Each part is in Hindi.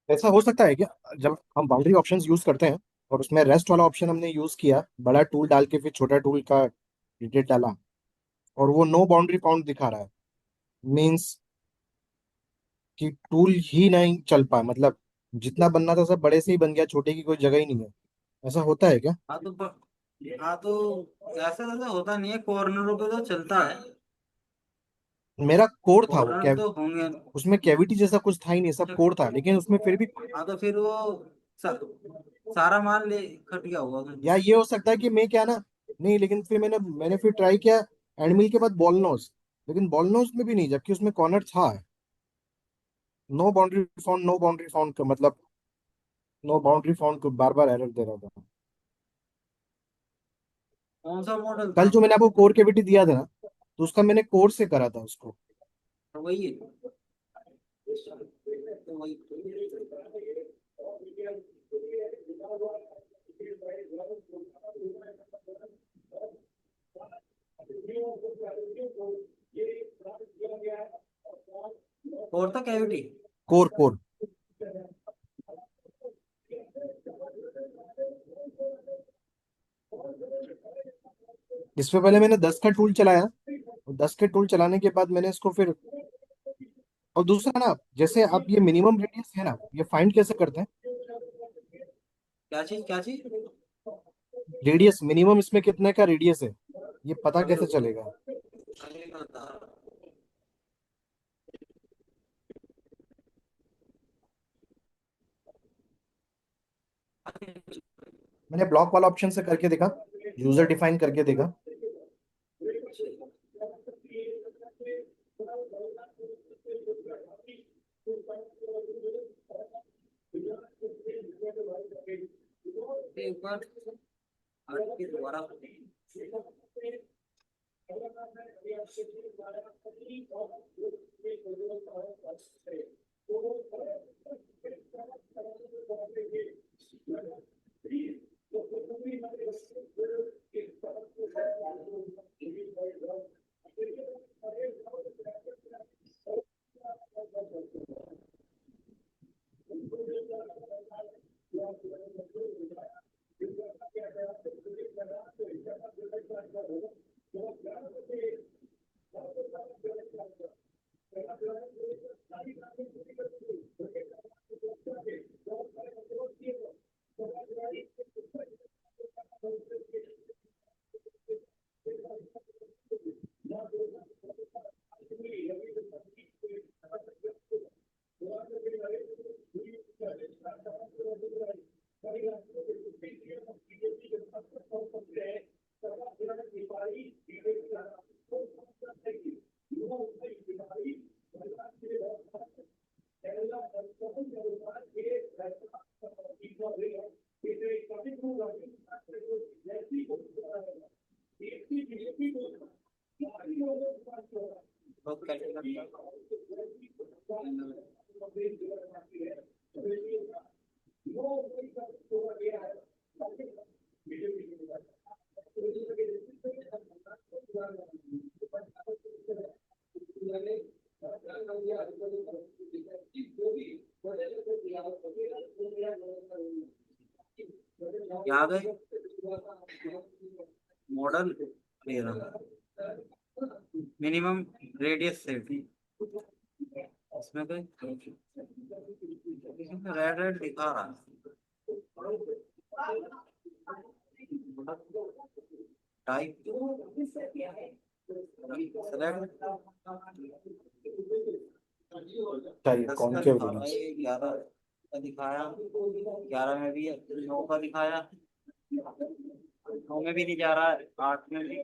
ऐसा हो सकता है क्या, जब हम बाउंड्री ऑप्शंस यूज करते हैं और उसमें रेस्ट वाला ऑप्शन हमने यूज किया, बड़ा टूल डाल के फिर छोटा टूल का डिटेल डाला, और वो नो बाउंड्री फाउंड दिखा रहा है, मीन्स कि टूल ही नहीं चल पाया, मतलब जितना बनना था सब बड़े से ही बन गया, छोटे की कोई जगह ही नहीं है। ऐसा होता है क्या? हाँ तो हाँ तो ऐसा ऐसा होता नहीं है, कॉर्नरों पे तो चलता है। मेरा कोड था वो कॉर्नर तो होंगे। उसमें कैविटी जैसा कुछ था ही नहीं, सब कोड था, लेकिन उसमें फिर भी। हाँ तो फिर वो सा, सारा माल ले कट गया होगा या फिर। ये हो सकता है कि मैं क्या ना, नहीं, लेकिन फिर मैंने मैंने फिर ट्राई किया एंड मिल के बाद बॉल नोज, लेकिन बॉल नोज में भी नहीं, जबकि उसमें कॉर्नर था। No boundary found, no boundary found का मतलब नो बाउंड्री फाउंड को बार बार एरर दे रहा था। कौन सा मॉडल कल था? जो मैंने आपको कोर कैविटी दिया था ना, तो उसका मैंने कोर से करा था उसको। तो वही है। तो वही। और था कैविटी। Core core. इससे पहले मैंने 10 का टूल चलाया, और 10 के टूल चलाने के बाद मैंने इसको फिर, और दूसरा ना, जैसे आप ये मिनिमम रेडियस है ना, ये फाइंड कैसे करते हैं? क्या चीज क्या चीज? रेडियस मिनिमम इसमें कितने का रेडियस है, ये पता अबे कैसे चलेगा? चलेगा था। मैंने ब्लॉक वाला ऑप्शन से करके देखा, यूजर डिफाइन करके देखा। एक बार हट के दोबारा। बहुत कैसे करता याद है मॉडल ले रहा मिनिमम रेडियस सेट इसमें कोई रेड रेड दिखा रहा टाइप सेलेक्ट चाहिए 10 कौन का के दिखा रहा है, रेडियस? ये 11 का दिखाया, 11 में भी 9 का दिखाया, 9 में भी नहीं जा रहा है, 8 में भी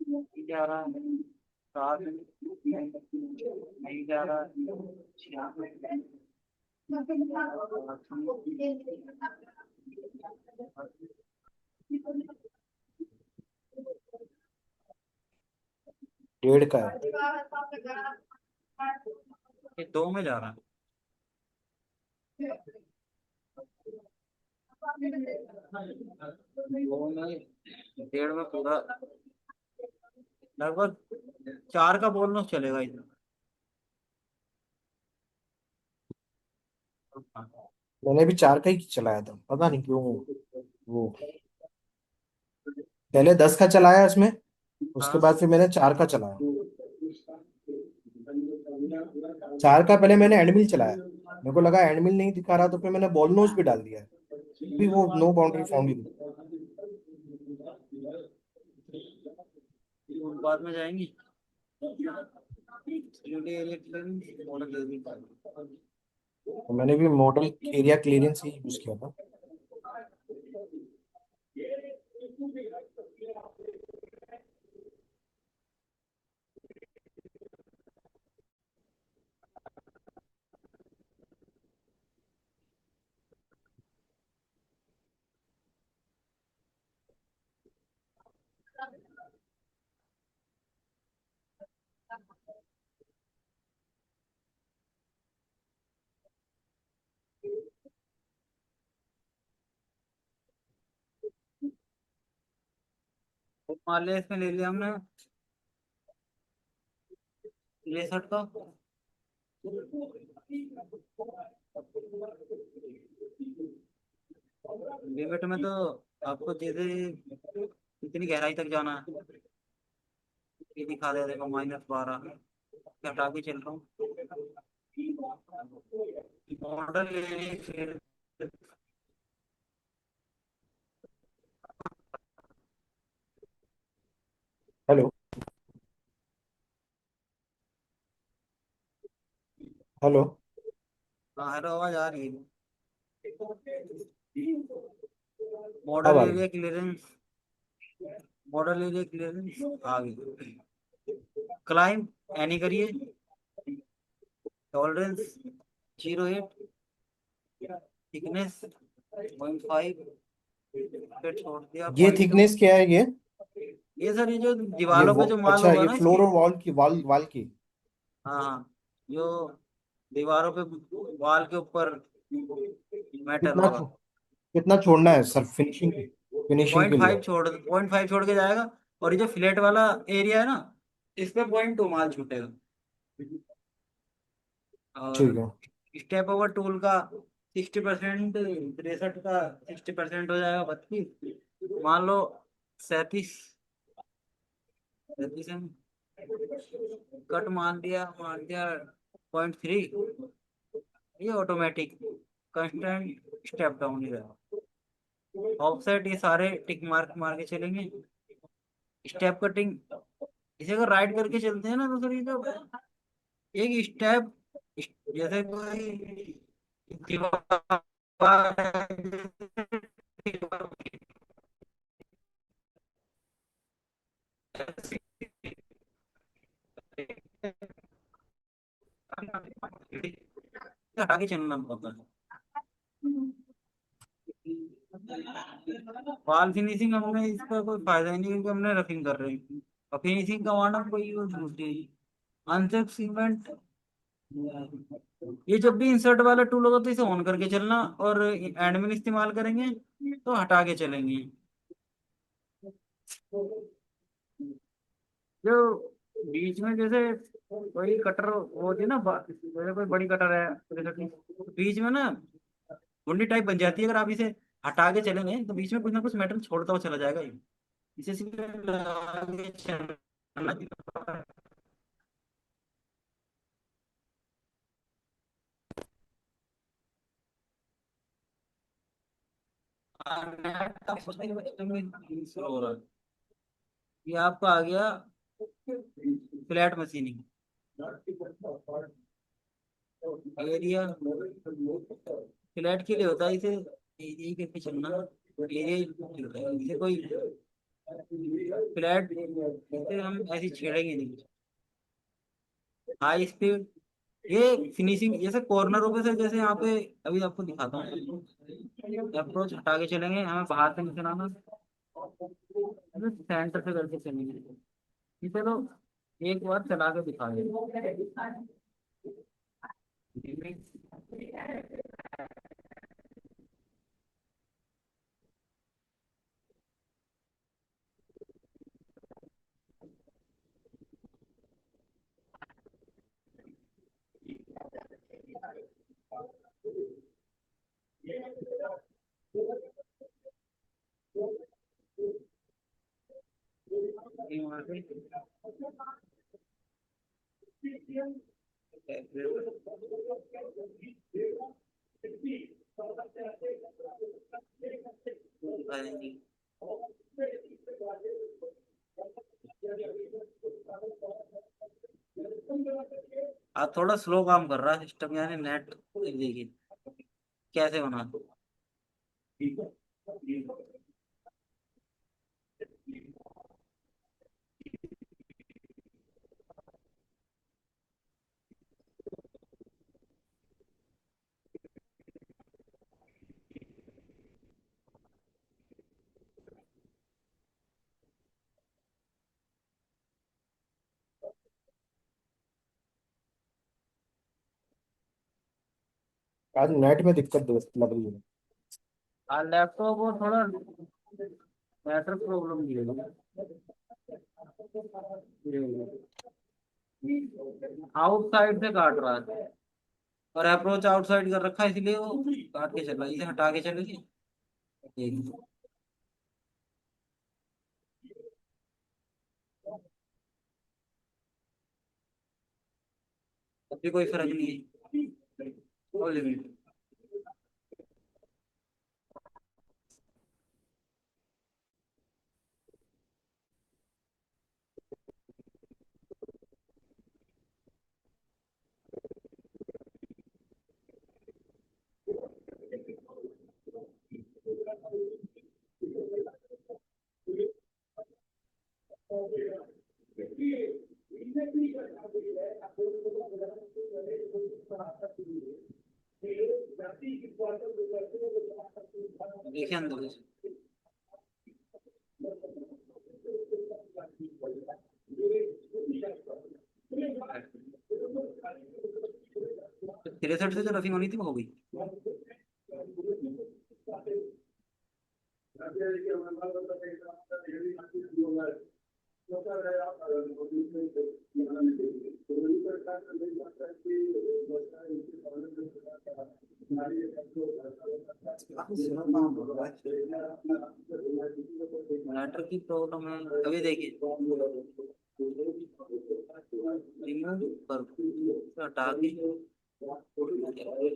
नहीं जा रहा है, 7 में नहीं जा रहा है, 6 में, 8 में, 1.5 का है। ये 2 में जा रहा है, 2 में, 1.5 में पूरा लगभग 4 का बोलना चलेगा इधर। मैंने भी 4 का ही चलाया था, पता नहीं क्यों वो पहले 10 का चलाया इसमें, उसके हाँ। बाद फिर मैंने 4 का चलाया। 4 का पहले मैंने एंडमिल चलाया, मेरे को लगा एंडमिल नहीं दिखा रहा, तो फिर मैंने बॉल नोज भी डाल दिया, भी वो नो बाउंड्री फाउंड ही बाद में जाएंगी। Three area clearance model area. तो मैंने भी मॉडल एरिया क्लियरेंस ही यूज किया था। तो मान लिया इसमें ले लिया हमने रेसट का। लिमिट में तो आपको जैसे कितनी गहराई तक जाना है ये दिखा दे देगा, -12 हटा के चल रहा हूँ। मॉडल एरिया फिर हेलो। हेलो। हेलो, आवाज आ रही है। अब मॉडल आ एरिया गई। क्लियरेंस, मॉडल एरिया क्लियरेंस आ गई। क्लाइंब एनी करिए, टॉलरेंस 08, थिकनेस 0.5, फिर छोड़ दिया ये 0.2। थिकनेस क्या है ये? ये सर ये जो दीवारों पे जो माल अच्छा, होगा ये ना फ्लोर इसकी। और वॉल की वाल की। हाँ हाँ, जो दीवारों पे वॉल के ऊपर मेटल कितना होगा। कितना छोड़ना है सर फिनिशिंग पॉइंट के लिए? फाइव छोड़ 0.5 छोड़ के जाएगा। और ये जो फ्लैट वाला एरिया है ना, इस पे 0.2 माल छूटेगा। और ठीक है। स्टेप ओवर टूल का 60%, 63 का 60% हो जाएगा, 32। मान लो 37, 37 कट मान दिया 0.3। ये ऑटोमेटिक कंस्टेंट स्टेप डाउन ही रहेगा। ऑफसेट ये सारे टिक मार्क मार के चलेंगे। स्टेप कटिंग, इसे अगर राइट करके चलते हैं ना तो सर ये जो एक स्टेप, जैसे कोई दीवार हटा के चलना पड़ता है। वॉल फिनिशिंग हमने इसका कोई फायदा ही नहीं, क्योंकि हमने रफिंग कर रहे हैं। और फिनिशिंग का वार्डन कोई यूज दूसरी अनसेफ सीमेंट। ये जब भी इंसर्ट वाला टूल होगा तो इसे ऑन करके चलना, और एंड में इस्तेमाल करेंगे तो हटा के चलेंगे। जो बीच में जैसे कोई कटर वो होती है ना, जैसे कोई बड़ी कटर है जैसे कि बीच में ना गुंडी टाइप बन जाती है, अगर आप इसे हटा के चलेंगे तो बीच में कुछ ना कुछ मेटल छोड़ता हुआ चला जाएगा ये। इसे सीधे लगा के चलना। हो रहा है। ये आपका आ गया फ्लैट मशीनिंग एरिया। फ्लैट के लिए होता है, इसे एरिया करके चलना। एरिया इसे कोई फ्लैट इसे हम ऐसे छेड़ेंगे नहीं। हाई स्पीड, ये फिनिशिंग जैसे कॉर्नरों पे से, जैसे यहाँ पे अभी आपको दिखाता हूँ। अप्रोच हटा के चलेंगे, हमें बाहर से नहीं चलाना, सेंटर से करके चलेंगे। इसे तो एक बार चला के दिखा दे। वहां से आएंगी। आज थोड़ा स्लो काम कर रहा है सिस्टम, यानी नेट देखिए कैसे बना। आज नेट में दिक्कत लग रही है। आज लैपटॉप को थोड़ा नेटवर्क प्रॉब्लम भी है। आउटसाइड से काट रहा है और अप्रोच आउटसाइड कर रखा है, इसलिए वो काट के चल रहा है। इसे हटा के चलेगी। ठीक। अभी कोई फर्क नहीं है। वो लिमिट। देखिए अंदर से। तेरे साइड से जो रफी होनी थी वो हो गई। मैटर की प्रॉब्लम है। अभी देखिए रिमूव कर, हटा के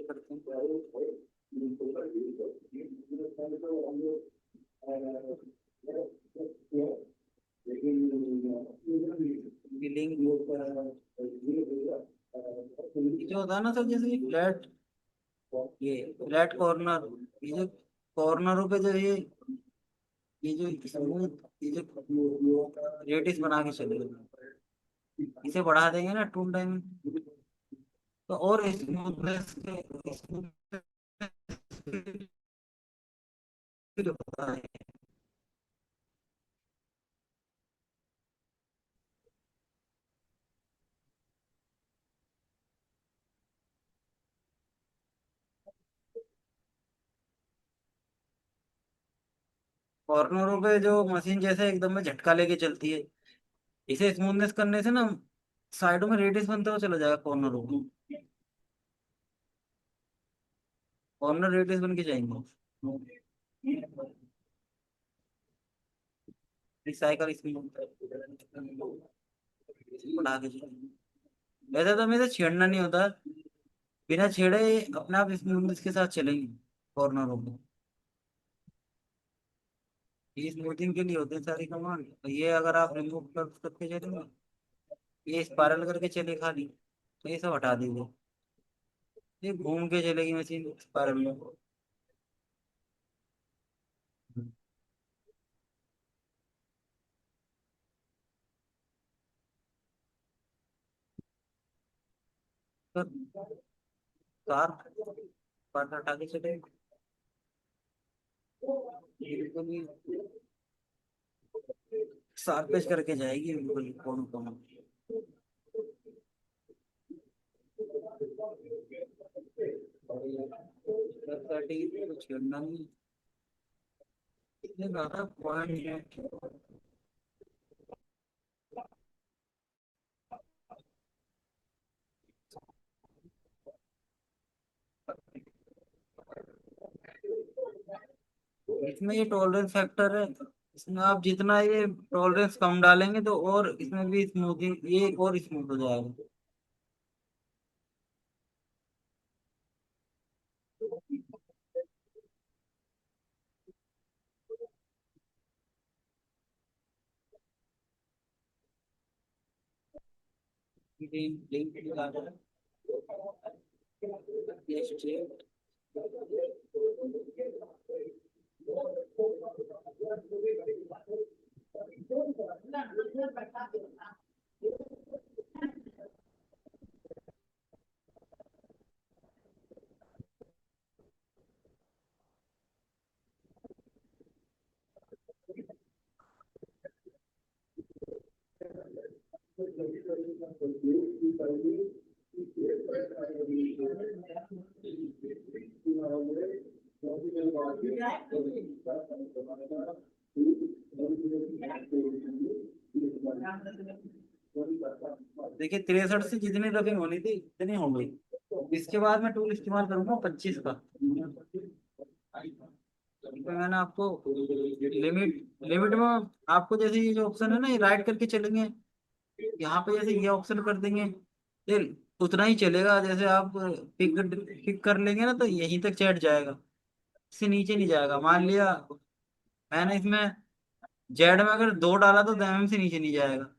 करते हैं लिंक। जो होता है ना सर, जैसे फ्लैट, ये फ्लैट कॉर्नर, ये जो कॉर्नरों पे जो ये जो स्मूथ, ये जो रेडियस बना के चले, इसे बढ़ा देंगे ना टूल टाइम, तो और स्मूथनेस के स्मूथनेस होता है। कॉर्नरों पे जो मशीन जैसे एकदम में झटका लेके चलती है, इसे स्मूथनेस करने से ना साइडों में रेडियस बनता हुआ चला जाएगा कॉर्नरों में। कॉर्नर रेडियस बन के जाएंगे। रिसाइकल स्मूथ बढ़ा के चलेंगे। वैसे तो हमें इसे छेड़ना नहीं होता, बिना छेड़े अपने आप स्मूथनेस के साथ चलेंगे कॉर्नरों को। ये स्मूथिंग के लिए होते हैं सारी कमांड। तो ये अगर आप रिमूव करके चलेंगे, ये स्पाइरल करके चले खाली, तो ये सब हटा दीजिए। ये घूम के चलेगी मशीन स्पाइरल में। तो कार पार्ट हटा के चले, बिल्कुल ही शार्पेज करके जाएगी बिल्कुल कौन कौन। कुछ करना नहीं, इतने ज्यादा पॉइंट है। इसमें ये टॉलरेंस फैक्टर है इसमें आप जितना ये टॉलरेंस कम डालेंगे तो और इसमें भी स्मूथिंग ये और स्मूथ हो जाएगा। लिंक लगा दो। ये straight। देखिए 63 से जितनी रफिंग होनी थी इतनी हो गई। इसके बाद मैं टूल इस्तेमाल करूंगा 25 का। तो मैंने आपको लिमिट लिमिट में आपको जैसे ये जो ऑप्शन है ना, ये राइट करके चलेंगे। यहाँ पे जैसे ये ऑप्शन कर देंगे, ये उतना ही चलेगा। जैसे आप पिक पिक कर लेंगे ना तो यहीं तक चढ़ जाएगा, इससे नीचे नहीं जाएगा। मान लिया मैंने इसमें जेड में अगर 2 डाला तो एम से नीचे नहीं जाएगा।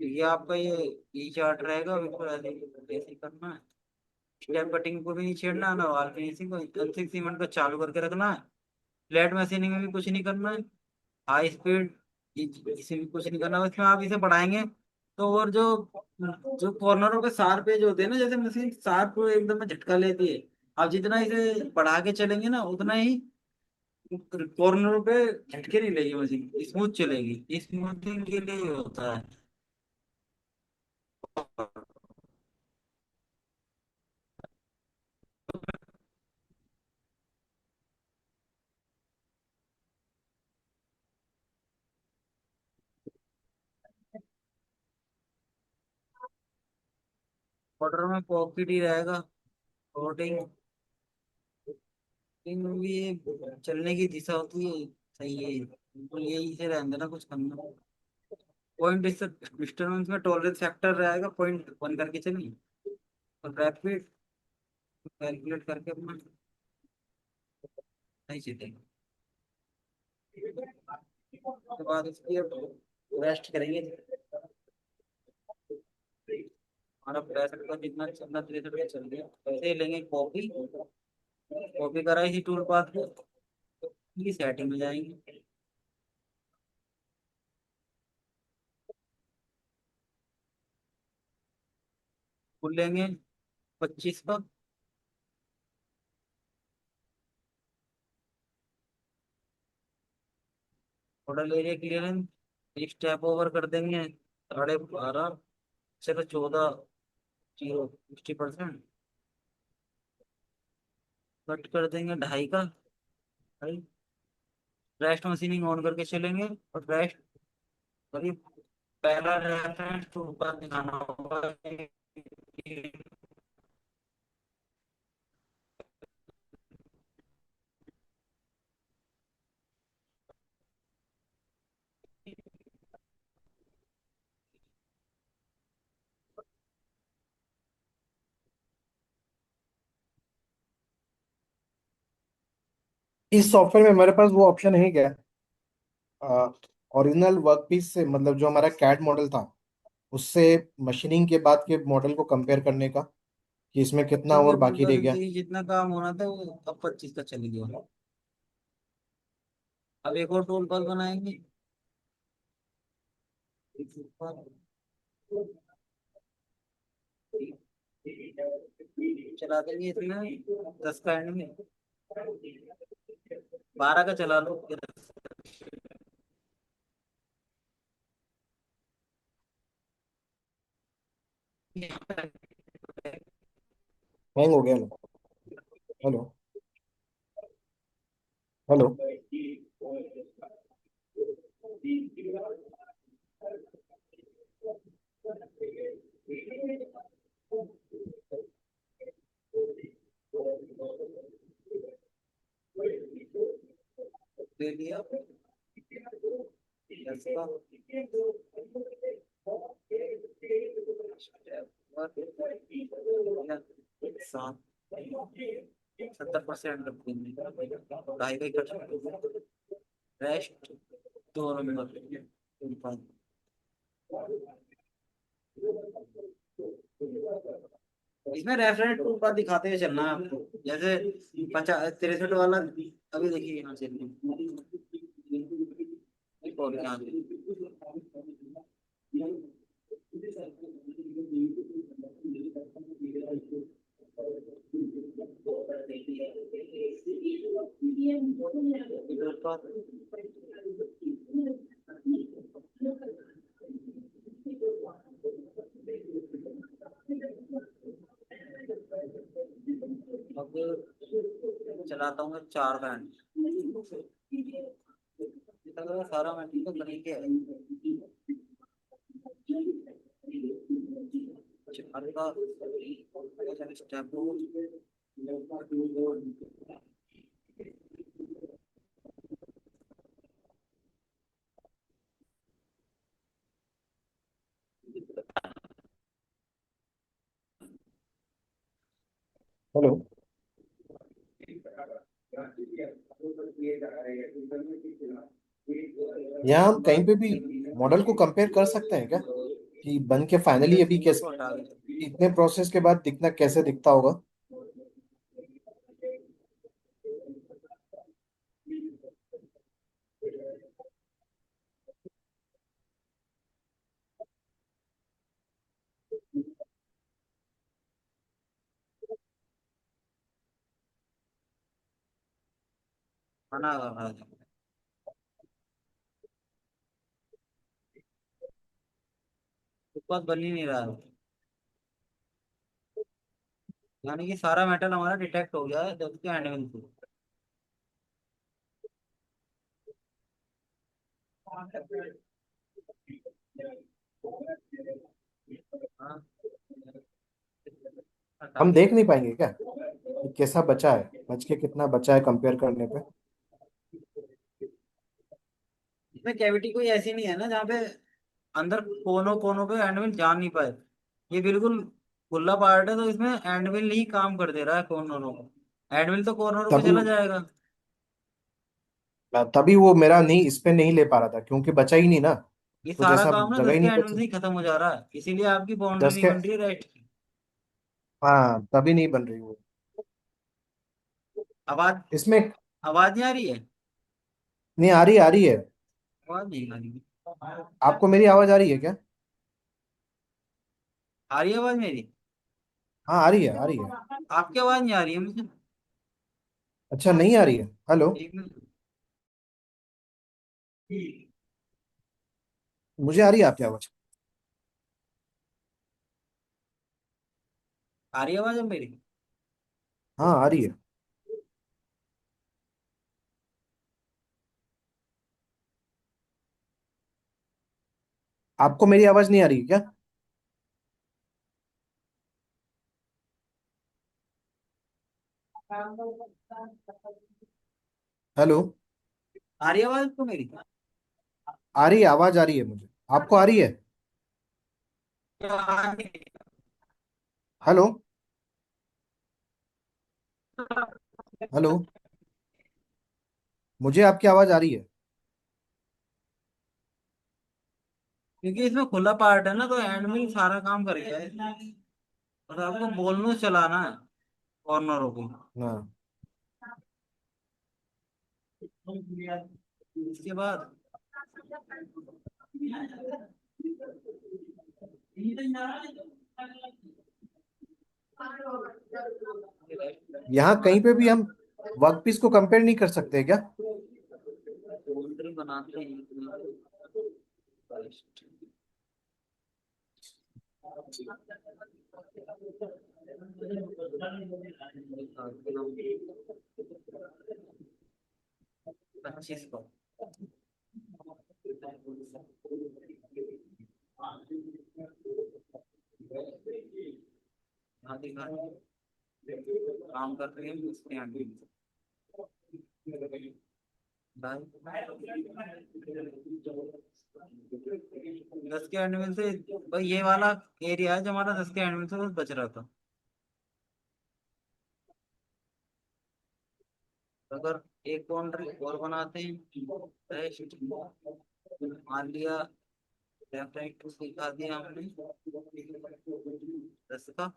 ये आपका ये चार्ट रहेगा बिल्कुल ऐसे ऐसे ही करना है। स्टेप कटिंग को भी नहीं छेड़ना ना, वॉल फिनिशिंग को अंतिम सीमेंट को चालू करके रखना है। फ्लैट मशीनिंग में भी कुछ नहीं करना है। हाई स्पीड इसे भी कुछ नहीं करना। इसमें आप इसे बढ़ाएंगे तो और जो जो कॉर्नरों के शार्प एज होते हैं ना, जैसे मशीन शार्प एकदम में झटका लेती है। आप जितना इसे बढ़ा के चलेंगे ना उतना ही कॉर्नरों पे झटके नहीं लेगी मशीन, स्मूथ चलेगी। स्मूथिंग के लिए ये होता है। ऑर्डर में पॉकेट ही रहेगा। कोटिंग भी ये चलने की दिशा होती है, सही है बिल्कुल। यही से रहने देना कुछ करना। पॉइंट डिस्टर्बेंस में टॉलरेंस फैक्टर रहेगा 0.1 करके चलिए। और रैपिड कैलकुलेट करके अपना नहीं चलेगा। उसके बाद उसकी रेस्ट करेंगे। हमारा 65 का जितना चलना 63 का चल गया, वैसे ही लेंगे कॉपी। कॉपी कराई थी टूल पाथ को, की सेटिंग में जाएंगे। फुल लेंगे 25 का। टोटल एरिया क्लियरेंस एक स्टेप ओवर कर देंगे 12.5। चलो 14 0 60%। कट कर देंगे 2.5 का। रेस्ट मशीनिंग ऑन करके चलेंगे और रेस्ट करीब पहला रेफरेंस तो ऊपर दिखाना होगा। इस सॉफ्टवेयर में मेरे पास वो ऑप्शन है क्या, ओरिजिनल वर्कपीस से, मतलब जो हमारा कैड मॉडल था उससे मशीनिंग के बाद के मॉडल को कंपेयर करने का, कि इसमें कितना ठीक है और बाकी रह गया। जितना काम होना था वो अब 25 का चल गया। अब एक और टोल पास बनाएंगे। चला देंगे इसमें 10 का एंड में 12 का चला लो। हैंग हो गया ना। हेलो। हेलो। दे दिया इसका सात 70% रख देंगे, ढाई का ही कर सकते, रेस्ट दोनों में कर लेंगे। इसमें रेफरेंस टूल पर दिखाते हुए चलना है आपको, जैसे 50 63 वाला अभी देखिए यहाँ से और यहाँ से इधर का अब चलाता हूँ मैं 4 बैंड, सारा मैं ठीक है बनी के चार का स्टेप। हेलो। यहाँ हम कहीं पे भी मॉडल को कंपेयर कर सकते हैं क्या, कि बन के फाइनली अभी सिंबल कैसे, को हटा देते इतने प्रोसेस के बाद दिखना कैसे दिखता होगा। मना कर रहा है, उत्पाद बन ही नहीं रहा है। यानी कि सारा मेटल हमारा डिटेक्ट हो गया है जबकि हैंडमिल थी। हाँ, हटा हम दिया। देख नहीं पाएंगे क्या कि कैसा बचा है, बच के कितना बचा है कंपेयर करने पे। इसमें कैविटी कोई ऐसी नहीं है ना जहाँ पे अंदर कोनों कोनों पे हैंडमिल जा नहीं पाए, ये बिल्कुल खुला पार्ट है, तो इसमें हैंडमिल ही काम कर दे रहा है कॉर्नरों को, हैंडमिल तो कॉर्नरों पे तभी चला जाएगा। तभी वो मेरा नहीं, इस पे नहीं ले पा रहा था क्योंकि बचा ही नहीं ना। ये तो सारा जैसा काम ना जगह 10 ही के नहीं हैंडमिल बचा। से ही खत्म हो जा रहा है, इसीलिए आपकी बाउंड्री 10 नहीं के। बन रही है रेस्ट की। हाँ, तभी नहीं बन रही वो। आवाज इसमें आवाज नहीं आ रही है, नहीं आ रही, आ रही है। आवाज नहीं आ रही है। आपको मेरी आवाज आ रही है क्या? आ रही है आवाज मेरी? हाँ आ रही है, आ रही है। आपकी आवाज नहीं आ रही है मुझे। अच्छा, नहीं आ रही है। हेलो। एक मिनट। मुझे आ रही है आपकी आवाज। आ रही है आवाज अब मेरी? हाँ आ रही है। आपको मेरी आवाज नहीं आ रही है क्या? हेलो। आ रही है आवाज तो मेरी? आ रही है, आवाज आ रही है मुझे। आपको आ रही है? हेलो। हेलो। मुझे आपकी आवाज आ रही है। क्योंकि इसमें खुला पार्ट है ना, तो एंड में ही सारा काम कर गया है, और आपको बोलना चलाना है कॉर्नरों को। हाँ। इसके बाद यहाँ कहीं पे भी हम वर्कपीस को कंपेयर नहीं कर सकते क्या? बाउंड्री बनाते हैं। पच्चीस को। हाँ दिखा, काम कर रही है उसके यहाँ भी। दस के एंड में से भाई ये वाला एरिया है जो हमारा 10 के एंड में से बस बच रहा था। अगर एक बाउंड्री और बनाते हैं, रेस्ट मान लिया, लेफ्ट राइट दिखा दिया हमने 10 का।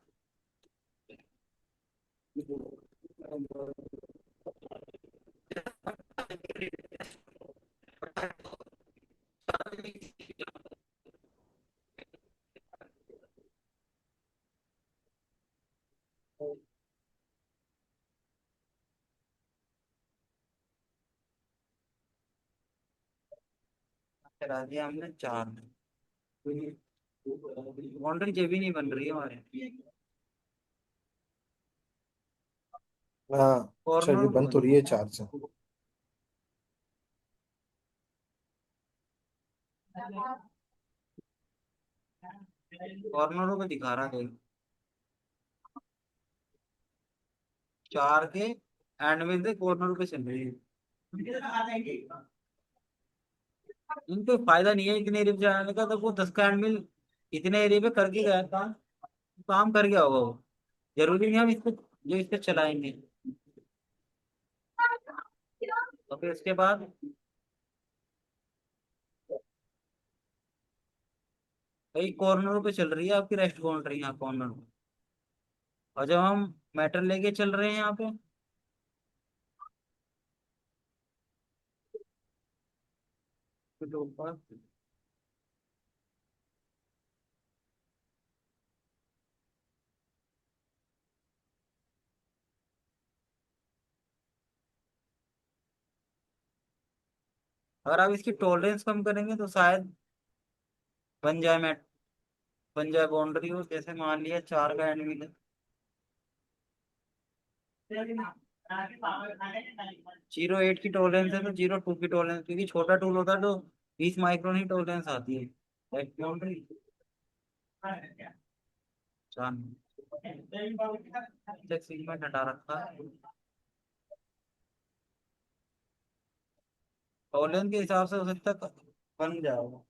करा दिया हमने 4। बाउंड्री जे भी नहीं बन रही है हमारे। हाँ चलिए, कॉर्नर को बन तो बन, रही है 4 से। कॉर्नरों को दिखा रहा है 4 के एंड में से कॉर्नर पे चल रही है। इनको फायदा नहीं है इतने एरिया पे जाने का, तो वो 10 का एंड मिल इतने एरिया पे करके गया काम, काम कर गया होगा वो। जरूरी नहीं हम इसको जो इस पे चलाएंगे। और फिर उसके बाद भाई कॉर्नरों पे चल रही है आपकी रेस्ट बाउंड्री यहाँ कॉर्नर पे। और जब हम मेटल लेके चल रहे हैं यहाँ पे, तो ऊपर अगर आप इसकी टॉलरेंस कम करेंगे तो शायद बन जाए मैट, बन जाए बाउंड्री हो। जैसे मान लिया 4 का एंड मिले, 0.8 की टॉलरेंस है तो 0.2 की टॉलरेंस, क्योंकि छोटा टूल होता है तो 20 माइक्रोन ही टॉलरेंस आती है एक बाउंड्री। सेगमेंट हटा रखा है, टॉलरेंस के हिसाब से हो सकता है बन जाएगा।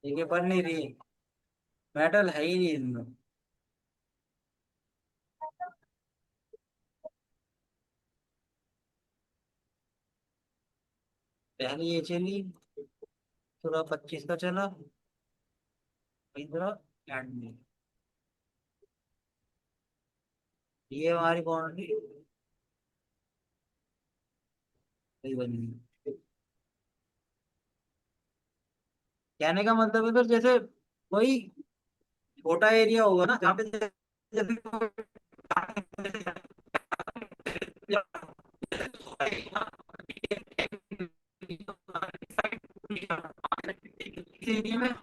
ये बन नहीं रही, मेटल है ही नहीं इनमें। पहले ये चली, थोड़ा 25 का चला, इधर एंड में ये हमारी बाउंड्री नहीं बनी। कहने का मतलब है सर, जैसे कोई छोटा एरिया होगा ना जहाँ पे जैसे एरिया में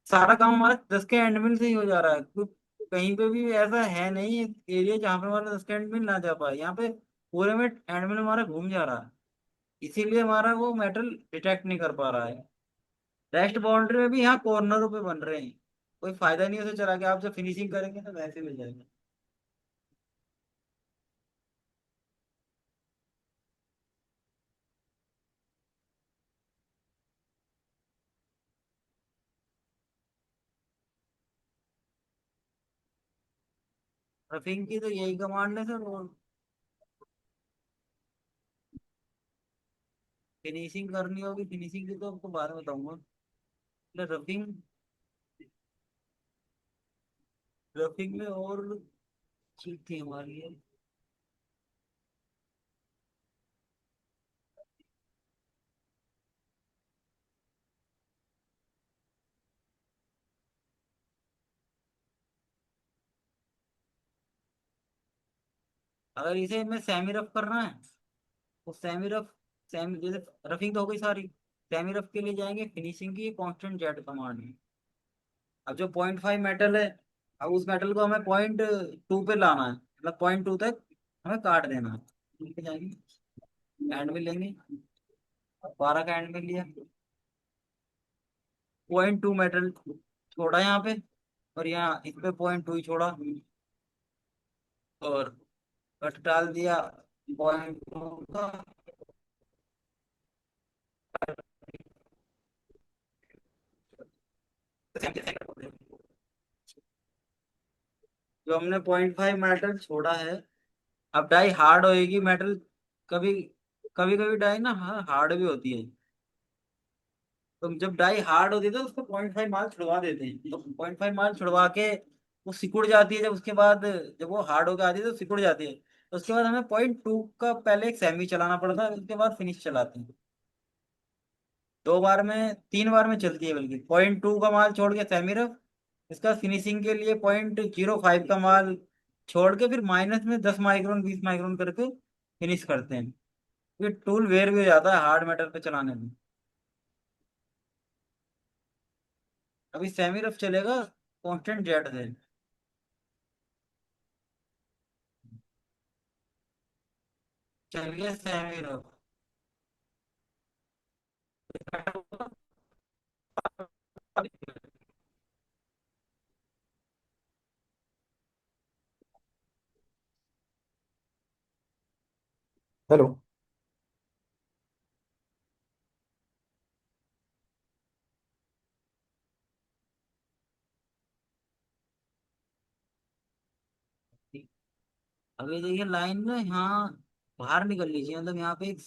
सारा काम हमारा 10 के एंड मिल से ही हो जा रहा है। कहीं पे भी ऐसा है नहीं एरिया जहाँ पे हमारा 10 का एंड मिल ना जा पाए। यहाँ पे पूरे में एंड मिल हमारा घूम जा रहा है, इसीलिए हमारा वो मेटल डिटेक्ट नहीं कर पा रहा है। रेस्ट बाउंड्री में भी यहाँ कॉर्नरों पे बन रहे हैं, कोई फायदा नहीं है उसे चला के। आप जब फिनिशिंग करेंगे तो वैसे मिल जाएगा। रफिंग की तो यही कमांड है सर, और फिनिशिंग करनी होगी, फिनिशिंग की तो आपको बाद में बताऊंगा। रफिंग, रफिंग में और चीज थी हमारी ये। . . . . . . . . . . . . . . . . . . . . . . . . . . . . . . . . . . . . . . . . . . . . . . . . . . . . . . . .. . अगर इसे मैं सेमी रफ करना है तो सेमी रफ, सेमी जैसे रफिंग तो हो गई सारी, सेमी रफ के लिए जाएंगे फिनिशिंग की कांस्टेंट जेड कमांड में। अब जो 0.5 मेटल है, अब उस मेटल को हमें 0.2 पे लाना है, मतलब 0.2 तक हमें काट देना है। ठीक है, जाएंगे एंड में लेंगे, 12 का एंड में लिया, 0.2 मेटल छोड़ा यहाँ पे, और यहाँ इस पे 0.2 ही छोड़ा, और कट डाल दिया 0.2 का। जो हमने 0.5 मेटल छोड़ा है, अब डाई हार्ड होएगी मेटल, कभी कभी कभी डाई ना हार्ड भी होती है। तो जब डाई हार्ड होती है तो उसको 0.5 माल छुड़वा देते हैं, तो 0.5 माल छुड़वा के वो सिकुड़ जाती है, जब उसके बाद जब वो हार्ड होकर आती है तो सिकुड़ जाती है, तो उसके बाद हमें 0.2 का पहले एक सेमी चलाना पड़ता है, उसके बाद फिनिश चलाते हैं। 2 बार में, 3 बार में चलती है बल्कि, 0.2 का माल छोड़ के सेमी रफ, इसका फिनिशिंग के लिए 0.05 का माल छोड़ के फिर माइनस में 10 माइक्रोन 20 माइक्रोन करके फिनिश करते हैं। ये टूल वेयर भी हो जाता है हार्ड मेटल पे चलाने में। अभी सेमी रफ चलेगा कांस्टेंट जेट से। चलिए सेमी रफ। हेलो। अभी देखिए लाइन में यहाँ बाहर निकल लीजिए, मतलब यहाँ पे एक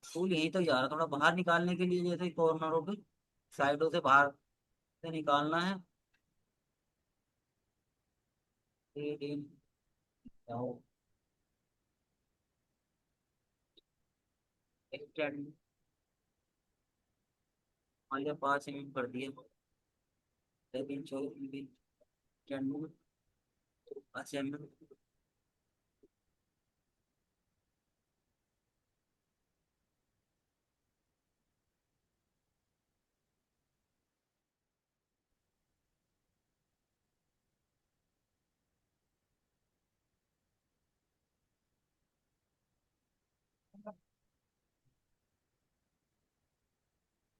टूल यहीं तक जा रहा है, थोड़ा बाहर निकालने के लिए जैसे कॉर्नरों पे साइडों से बाहर से निकालना है। एक एक जाओ, एक्सटेंड, मान लिया 5 mm कर दिए, लेकिन 24 mm एक्सटेंड, 5 mm।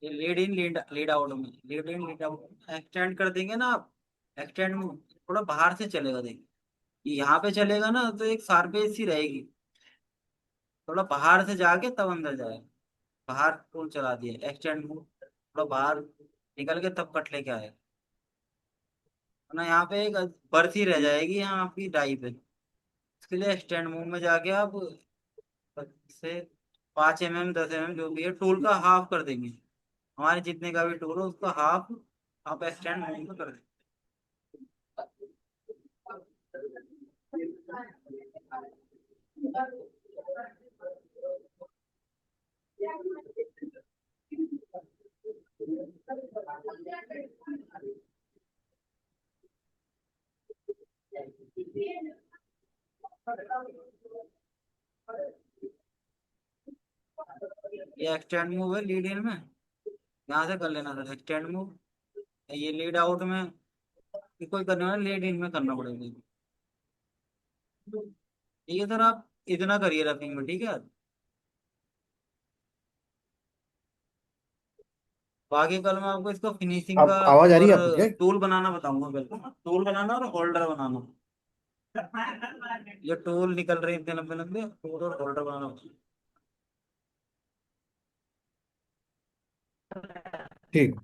ये lead in lead lead out में, lead in lead out extend कर देंगे ना आप, एक्सटेंड में थोड़ा बाहर से चलेगा, देखिए ये यहाँ पे चलेगा ना तो एक शार्पेज सी रहेगी, थोड़ा बाहर से जाके तब अंदर जाए। बाहर टूल चला दिए एक्सटेंड में, थोड़ा बाहर निकल के तब कट लेके आए, वरना यहाँ पे एक बर्सी रह जाएगी यहाँ आपकी डाई पे। इसके लिए एक्सटेंड मूव में जाके आप से 5 mm 10 mm जो भी है टूल का हाफ कर देंगे, हमारे जितने का भी टूल हो उसका हाफ आप एक्सटेंड मूव में कर देंगे। ये एक्सटेंड मूव है लीड इन में, यहाँ से कर लेना था एक्सटेंड मूव। ये लीड आउट में कोई करने वाला, लीड इन में करना पड़ेगा। ठीक है सर, आप इतना करिए रफिंग में, ठीक है। बाकी कल मैं आपको इसको फिनिशिंग अब का आवाज आ रही और है आपको क्या? टूल बनाना बताऊंगा, कल टूल बनाना और होल्डर बनाना। ये टूल निकल रहे हैं इतने लंबे लंबे, टूल और होल्डर बनाना। ठीक।